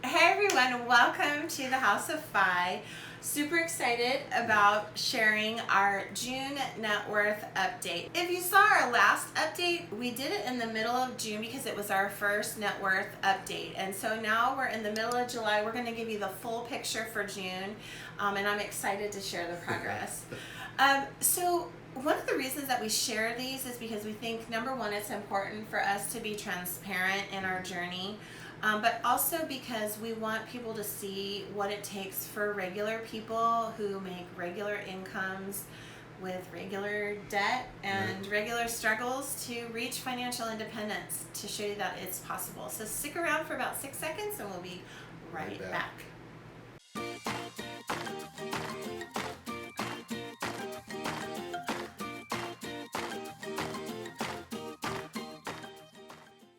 Hey everyone, welcome to the House of Fi. Super excited about sharing our June net worth update. If you saw our last update, we did it in the middle of June because it was our first net worth update. And so now we're in the middle of July. We're going to give you the full picture for June, and I'm excited to share the progress. So one of the reasons that we share these is because we think, number one, it's important for us to be transparent in our journey. But also because we want people to see what it takes for regular people who make regular incomes with regular debt and regular struggles to reach financial independence, to show you that it's possible. So stick around for about 6 seconds and we'll be right back.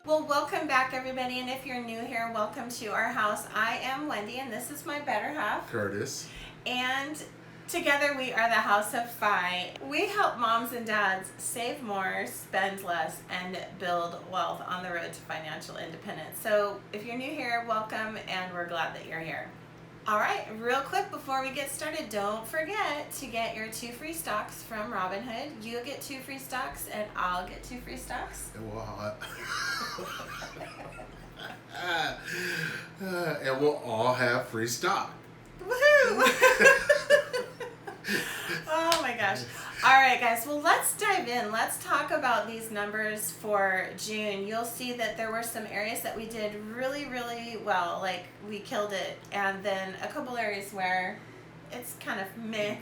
Well, welcome back everybody, and if you're new here, welcome to our house. I am Wendy and this is my better half, Curtis. And together we are the House of Fi. We help moms and dads save more, spend less, and build wealth on the road to financial independence. So if you're new here, welcome, and we're glad that you're here. All right, real quick before we get started, don't forget to get your 2 free stocks from Robinhood. You'll get 2 free stocks and I'll get 2 free stocks. And we'll all have free stock. Woohoo! Oh my gosh. All right, guys. Well, let's dive in. Let's talk about these numbers for June. You'll see that there were some areas that we did really, really well. Like, we killed it. And then a couple areas where it's kind of meh.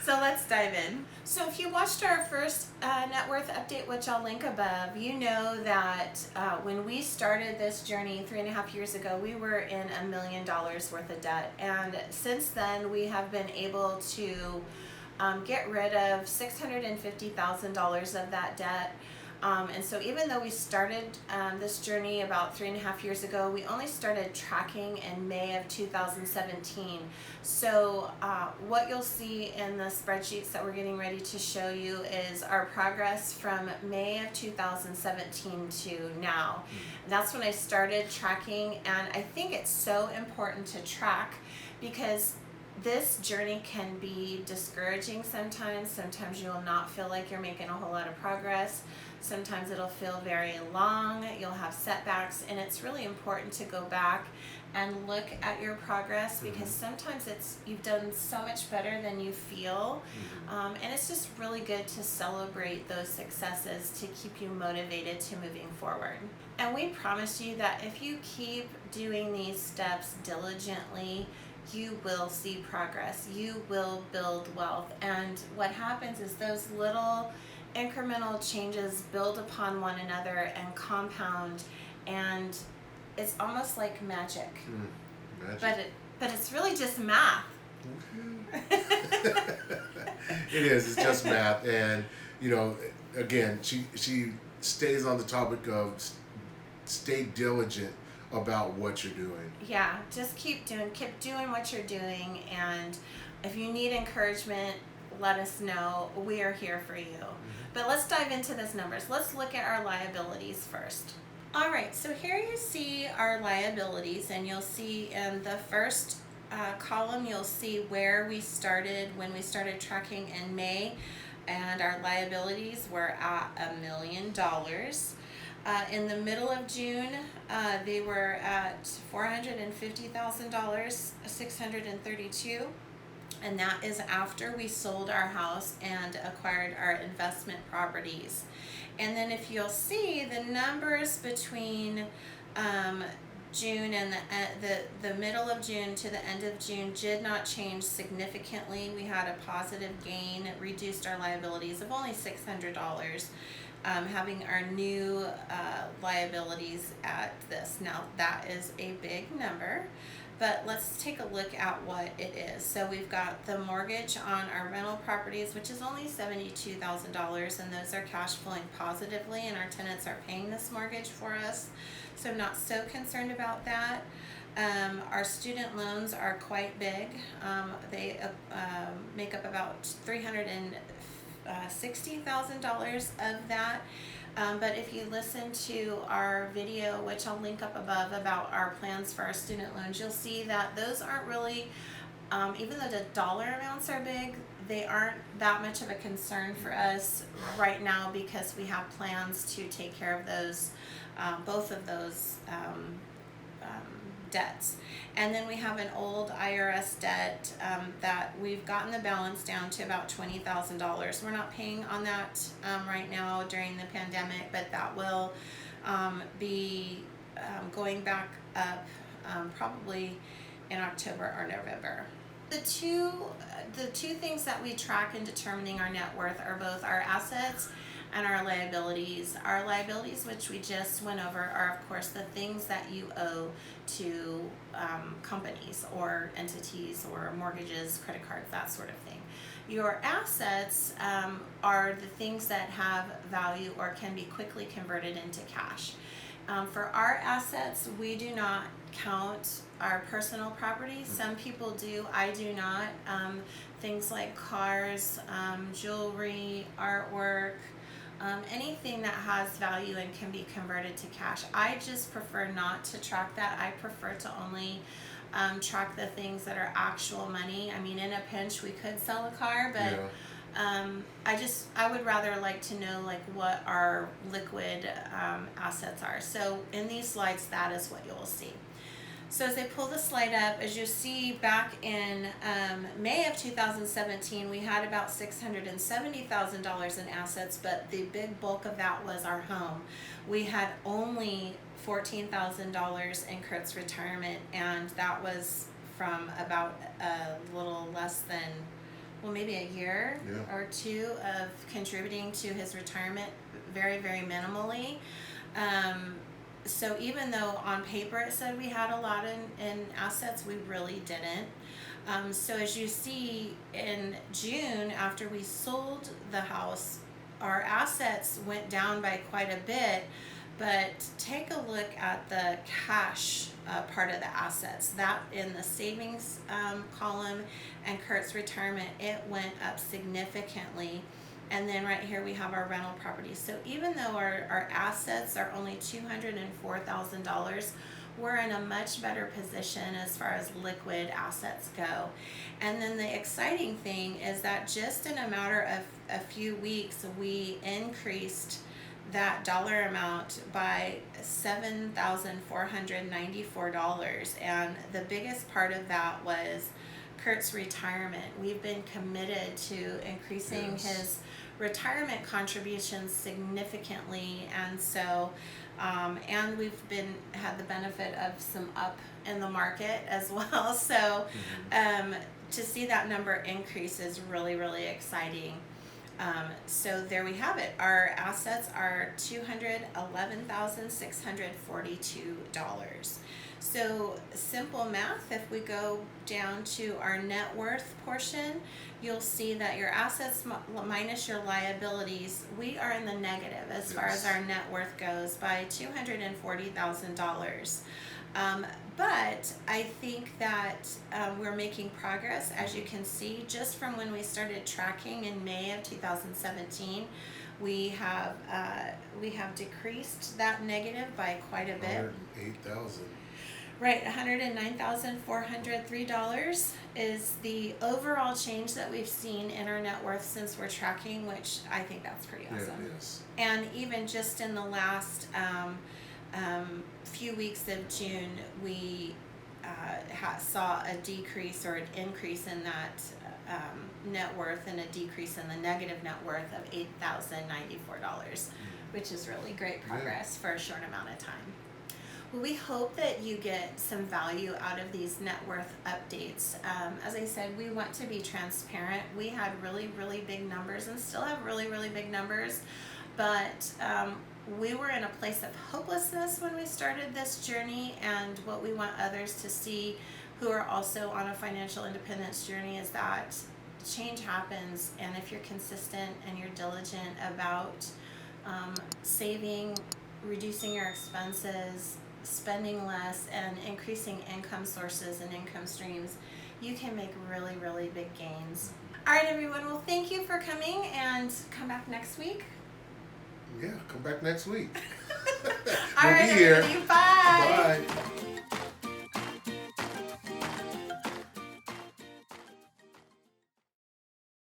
So let's dive in. So if you watched our first net worth update, which I'll link above, you know that when we started this journey 3.5 years ago, we were in $1 million worth of debt. And since then, we have been able to get rid of $650,000 of that debt. And so even though we started this journey about 3.5 years ago, we only started tracking in May of 2017. So what you'll see in the spreadsheets that we're getting ready to show you is our progress from May of 2017 to now. That's when I started tracking, and I think it's so important to track because this journey can be discouraging sometimes. Sometimes you will not feel like you're making a whole lot of progress. Sometimes it'll feel very long. You'll have setbacks, and it's really important to go back and look at your progress because sometimes you've done so much better than you feel, and it's just really good to celebrate those successes to keep you motivated to moving forward. And we promise you that if you keep doing these steps diligently, you will see progress. You will build wealth. And what happens is those little incremental changes build upon one another and compound, and it's almost like magic. But it's really just math. It is. It's just math. And, again, she stays on the topic of stay diligent about what you're doing. Yeah, just keep doing what you're doing, and if you need encouragement, let us know. We are here for you. But let's dive into these numbers. Let's look at our liabilities first. All right, so here you see our liabilities, and you'll see in the first column, you'll see where we started when we started tracking in May, and our liabilities were at $1 million. In the middle of June, they were at $450,000, 632, and that is after we sold our house and acquired our investment properties. And then if you'll see, the numbers between June and the middle of June to the end of June did not change significantly. We had a positive gain, it reduced our liabilities of only $600. Having our new liabilities at this. Now that is a big number, but let's take a look at what it is. So we've got the mortgage on our rental properties, which is only $72,000, and those are cash flowing positively, and our tenants are paying this mortgage for us. So I'm not so concerned about that. Our student loans are quite big. They make up about $360,000 of that. But if you listen to our video, which I'll link up above, about our plans for our student loans, you'll see that those aren't really, even though the dollar amounts are big, they aren't that much of a concern for us right now, because we have plans to take care of those, both of those debts. And then we have an old IRS debt that we've gotten the balance down to about $20,000. We're not paying on that right now during the pandemic, but that will be going back up probably in October or November. The two things that we track in determining our net worth are both our assets and our liabilities. Our liabilities, which we just went over, are of course the things that you owe to companies or entities or mortgages, credit cards, that sort of thing. Your assets are the things that have value or can be quickly converted into cash. For our assets, we do not count our personal property. Some people do, I do not. Things like cars, jewelry, artwork, anything that has value and can be converted to cash. I just prefer not to track that. I prefer to only track the things that are actual money. I mean, in a pinch, we could sell a car, but I would rather like to know like what our liquid assets are. So in these slides, that is what you'll see. So as I pull the slide up, as you see, back in May of 2017, we had about $670,000 in assets, but the big bulk of that was our home. We had only $14,000 in Kurt's retirement, and that was from about a little less than, well, maybe a year or two of contributing to his retirement, very, very minimally. So even though on paper it said we had a lot in assets, we really didn't. So as you see, in June, after we sold the house, our assets went down by quite a bit. But take a look at the cash part of the assets. That in the savings column and Kurt's retirement, it went up significantly. And then right here we have our rental property. So even though our assets are only $204,000, we're in a much better position as far as liquid assets go. And then the exciting thing is that just in a matter of a few weeks, we increased that dollar amount by $7,494. And the biggest part of that was Kurt's retirement. We've been committed to increasing his retirement contributions significantly, and so and we've had the benefit of some up in the market as well. So to see that number increase is really, really exciting. So there we have it. Our assets are $211,642. So simple math, if we go down to our net worth portion, you'll see that your assets minus your liabilities, we are in the negative as far as our net worth goes by $240,000. But I think that we're making progress, as you can see, just from when we started tracking in May of 2017. We have decreased that negative by quite a bit. $108,000. Right, $109,403 is the overall change that we've seen in our net worth since we're tracking, which I think that's pretty awesome. Yes. And even just in the last few weeks of June, we saw a decrease or an increase in that net worth and a decrease in the negative net worth of $8,094, which is really great progress for a short amount of time. Well, we hope that you get some value out of these net worth updates. As I said, we want to be transparent. We had really, really big numbers and still have really, really big numbers, but we were in a place of hopelessness when we started this journey, and what we want others to see who are also on a financial independence journey is that change happens, and if you're consistent and you're diligent about saving, reducing your expenses, spending less, and increasing income sources and income streams, you can make really, really big gains. All right, everyone. Well, thank you for coming, and come back next week. Yeah, come back next week. All We'll right, be here. everybody. Bye. Bye.